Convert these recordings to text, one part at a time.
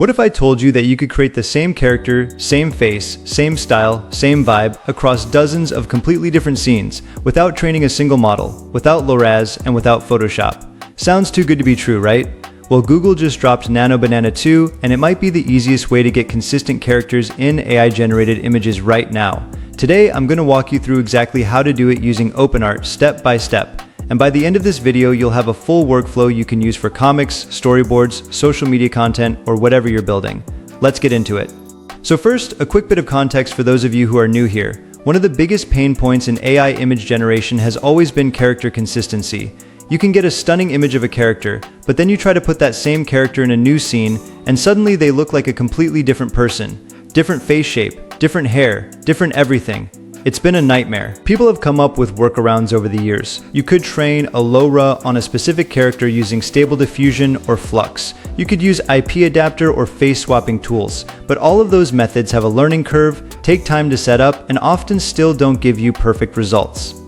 What if I told you that you could create the same character, same face, same style, same vibe across dozens of completely different scenes without training a single model, without LoRaWAN, and without Photoshop? Sounds too good to be true, right? Well, Google just dropped Nano Banana 2, and it might be the easiest way to get consistent characters in AI-generated images right now. Today, I'm going to walk you through exactly how to do it using OpenArt step by step. And by the end of this video, you'll have a full workflow you can use for comics, storyboards, social media content, or whatever you're building. Let's get into it. So first, a quick bit of context for those of you who are new here. One of the biggest pain points in AI image generation has always been character consistency. You can get a stunning image of a character, but then you try to put that same character in a new scene, and suddenly they look like a completely different person. Different face shape, different hair, different everything. It's been a nightmare. People have come up with workarounds over the years. You could train a LoRaWAN on a specific character using Stable Diffusion or Flux. You could use IP adapter or face swapping tools, but all of those methods have a learning curve, take time to set up, and often still don't give you perfect results.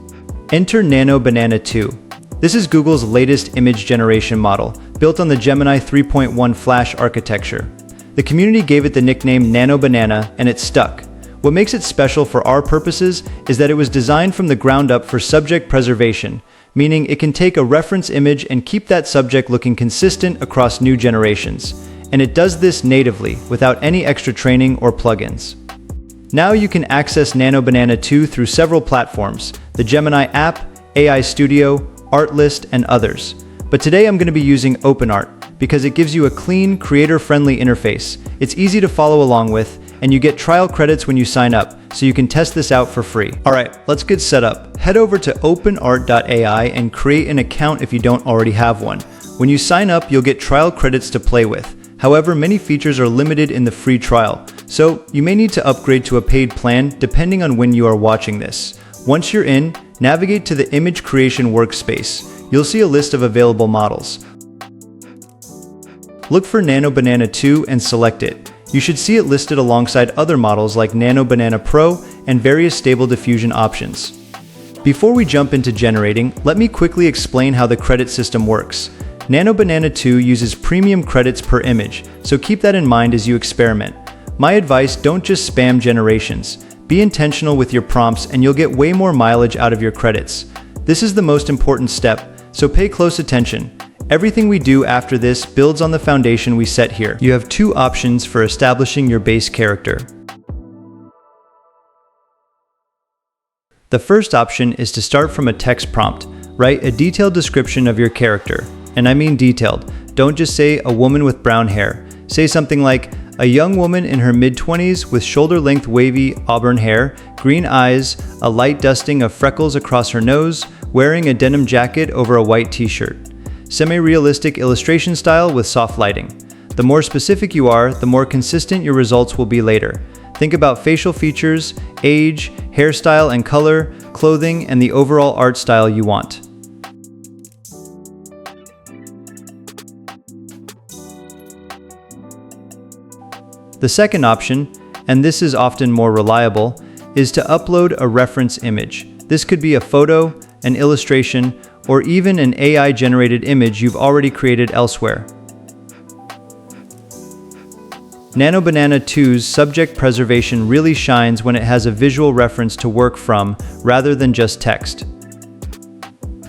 Enter Nano Banana 2. This is Google's latest image generation model, built on the Gemini 3.1 Flash architecture. The community gave it the nickname Nano Banana, and it stuck. What makes it special for our purposes is that it was designed from the ground up for subject preservation, meaning it can take a reference image and keep that subject looking consistent across new generations. And it does this natively, without any extra training or plugins. Now you can access Nano Banana 2 through several platforms: the Gemini app, AI Studio, Artlist, and others. But today I'm going to be using OpenArt because it gives you a clean, creator-friendly interface. It's easy to follow along with, and you get trial credits when you sign up, so you can test this out for free. Alright, let's get set up. Head over to openart.ai and create an account if you don't already have one. When you sign up, you'll get trial credits to play with. However, many features are limited in the free trial, so you may need to upgrade to a paid plan depending on when you are watching this. Once you're in, navigate to the image creation workspace. You'll see a list of available models. Look for Nano Banana 2 and select it. You should see it listed alongside other models like Nano Banana Pro and various Stable Diffusion options. Before we jump into generating, let me quickly explain how the credit system works. Nano Banana 2 uses premium credits per image, so keep that in mind as you experiment. My advice: don't just spam generations. Be intentional with your prompts and you'll get way more mileage out of your credits. This is the most important step, so pay close attention. Everything we do after this builds on the foundation we set here. You have two options for establishing your base character. The first option is to start from a text prompt. Write a detailed description of your character. And I mean detailed. Don't just say a woman with brown hair. Say something like a young woman in her mid-20s with shoulder-length wavy auburn hair, green eyes, a light dusting of freckles across her nose, wearing a denim jacket over a white t-shirt. Semi-realistic illustration style with soft lighting. The more specific you are, the more consistent your results will be later. Think about facial features, age, hairstyle and color, clothing, and the overall art style you want. The second option, and this is often more reliable, is to upload a reference image. This could be a photo, an illustration, or even an AI-generated image you've already created elsewhere. Nano Banana 2's subject preservation really shines when it has a visual reference to work from rather than just text.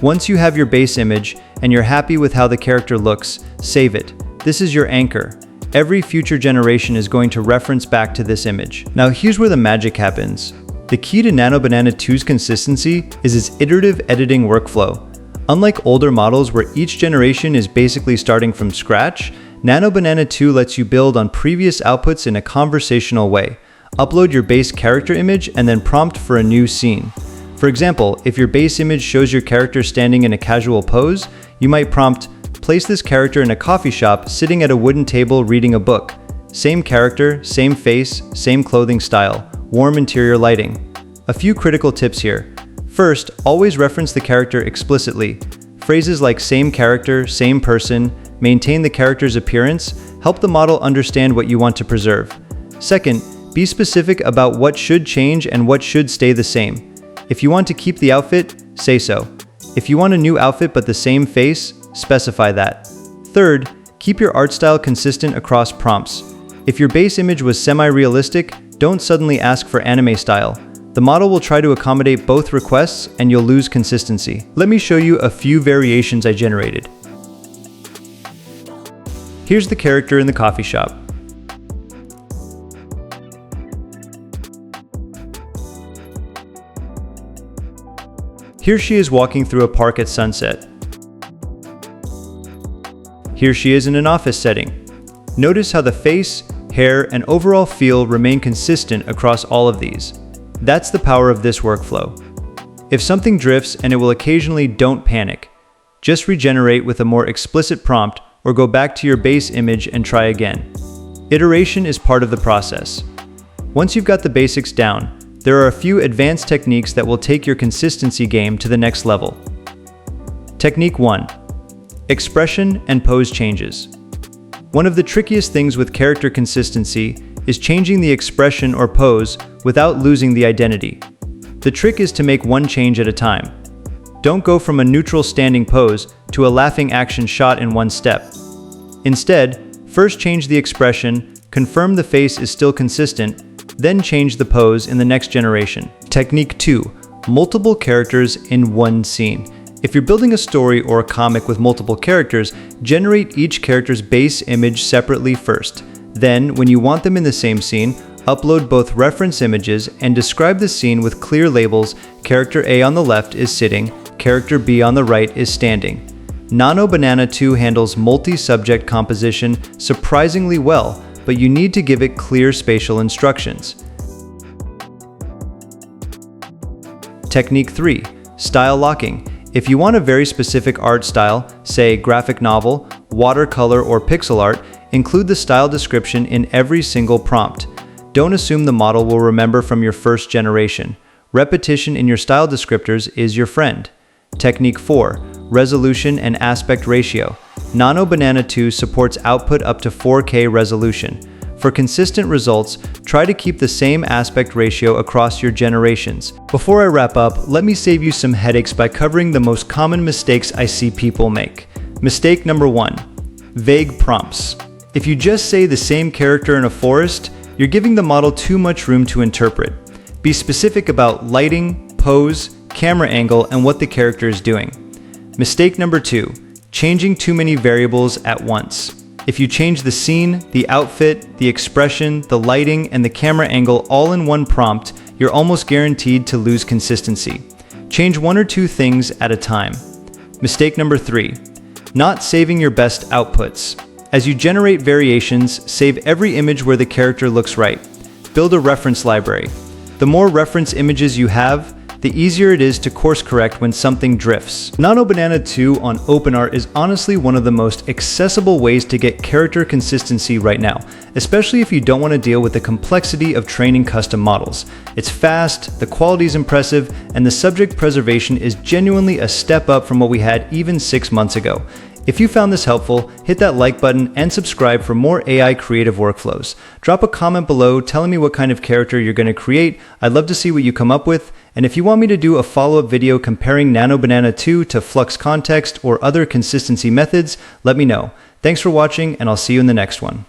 Once you have your base image and you're happy with how the character looks, save it. This is your anchor. Every future generation is going to reference back to this image. Now here's where the magic happens. The key to Nano Banana 2's consistency is its iterative editing workflow. Unlike older models where each generation is basically starting from scratch, Nano Banana 2 lets you build on previous outputs in a conversational way. Upload your base character image and then prompt for a new scene. For example, if your base image shows your character standing in a casual pose, you might prompt, "Place this character in a coffee shop sitting at a wooden table reading a book." Same character, same face, same clothing style, warm interior lighting. A few critical tips here. First, always reference the character explicitly. Phrases like same character, same person, maintain the character's appearance, help the model understand what you want to preserve. Second, be specific about what should change and what should stay the same. If you want to keep the outfit, say so. If you want a new outfit but the same face, specify that. Third, keep your art style consistent across prompts. If your base image was semi-realistic, don't suddenly ask for anime style. The model will try to accommodate both requests and you'll lose consistency. Let me show you a few variations I generated. Here's the character in the coffee shop. Here she is walking through a park at sunset. Here she is in an office setting. Notice how the face, hair, and overall feel remain consistent across all of these. That's the power of this workflow. If something drifts, and it will occasionally, don't panic. Just regenerate with a more explicit prompt or go back to your base image and try again. Iteration is part of the process. Once you've got the basics down, there are a few advanced techniques that will take your consistency game to the next level. Technique 1. Expression and pose changes. One of the trickiest things with character consistency is changing the expression or pose without losing the identity. The trick is to make one change at a time. Don't go from a neutral standing pose to a laughing action shot in one step. Instead, first change the expression, confirm the face is still consistent, then change the pose in the next generation. Technique 2. Multiple characters in one scene. If you're building a story or a comic with multiple characters, generate each character's base image separately first. Then, when you want them in the same scene, upload both reference images and describe the scene with clear labels. Character A on the left is sitting, character B on the right is standing. Nano Banana 2 handles multi-subject composition surprisingly well, but you need to give it clear spatial instructions. Technique 3. Style locking. If you want a very specific art style, say graphic novel, watercolor, or pixel art, include the style description in every single prompt. Don't assume the model will remember from your first generation. Repetition in your style descriptors is your friend. Technique 4. Resolution and aspect ratio. Nano Banana 2 supports output up to 4K resolution. For consistent results, try to keep the same aspect ratio across your generations. Before I wrap up, let me save you some headaches by covering the most common mistakes I see people make. Mistake number 1. Vague prompts. If you just say the same character in a forest, you're giving the model too much room to interpret. Be specific about lighting, pose, camera angle, and what the character is doing. Mistake number 2. Changing too many variables at once. If you change the scene, the outfit, the expression, the lighting, and the camera angle all in one prompt, you're almost guaranteed to lose consistency. Change 1 or 2 things at a time. Mistake number 3. Not saving your best outputs. As you generate variations, save every image where the character looks right. Build a reference library. The more reference images you have, the easier it is to course correct when something drifts. Nano Banana 2 on OpenArt is honestly one of the most accessible ways to get character consistency right now, especially if you don't want to deal with the complexity of training custom models. It's fast, the quality is impressive, and the subject preservation is genuinely a step up from what we had even 6 months ago. If you found this helpful, hit that like button and subscribe for more AI creative workflows. Drop a comment below telling me what kind of character you're going to create. I'd love to see what you come up with. And if you want me to do a follow-up video comparing Nano Banana 2 to Flux Context or other consistency methods, let me know. Thanks for watching, and I'll see you in the next one.